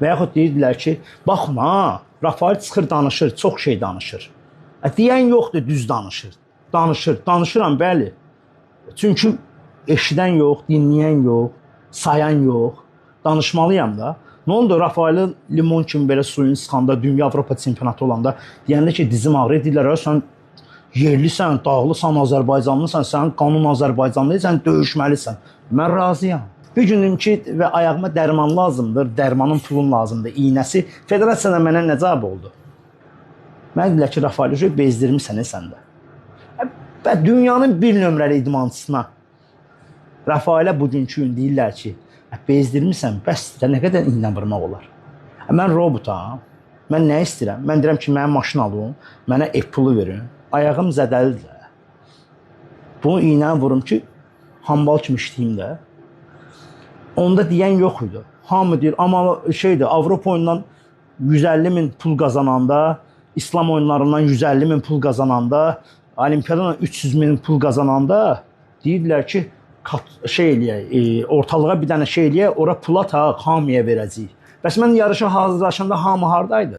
Və yaxud deyirdilər ki, baxma, Rafael çıxır danışır, çox şey danışır. Deyən yoxdur, düz danışır. Danışıram, bəli. Çünki eşidən yox, dinləyən yox, sayan yox. Danışmalıyam da. Nə oldu? Rafael'i limon kimi belə suyun sıxanda, dünya Avropa çempionatı olanda deyəndə ki, dizim ağrır, deyirlər, sən yerlisən, dağlısan, Azərbaycanlısan, sən qanun Azərbaycanlı, sən döyüşməlisən. Mən razıyam. Bir günüm ki, və ayağıma dərman lazımdır, dərmanın pulun lazımdır, iynəsi. Federasiyadan mənə nə cavab oldu? Mənə deyirlər ki, Rafael'i bezdirmirsən sən də. Və dünyanın bir nömrəli idmançısına Rafael'ə bugünkü gün deyirlər ki, bezdirmirsən, bəs nə qədər iynə vurmaq olar? Mən robotam, mən nə istəyirəm? Mən deyirəm ki, mənə maşın alın, mənə Apple-ı verin, ayağım zədəlidir. Bunu iynə vurum ki, hambal kimi işləyim də. Onda deyən yox idi. Hamı deyir, amma şeydir, Avropa oyundan 150 min pul qazananda, İslam oyunlarından 150 min pul qazananda, Olimpiyadan 300 min pul qazananda deyirlər ki, şey eləyək, ortalığa bir dənə şey eləyək, ora pula hamıya verəcəyik. Bəs mən yarışa hazırlaşanda hamı hardaydı?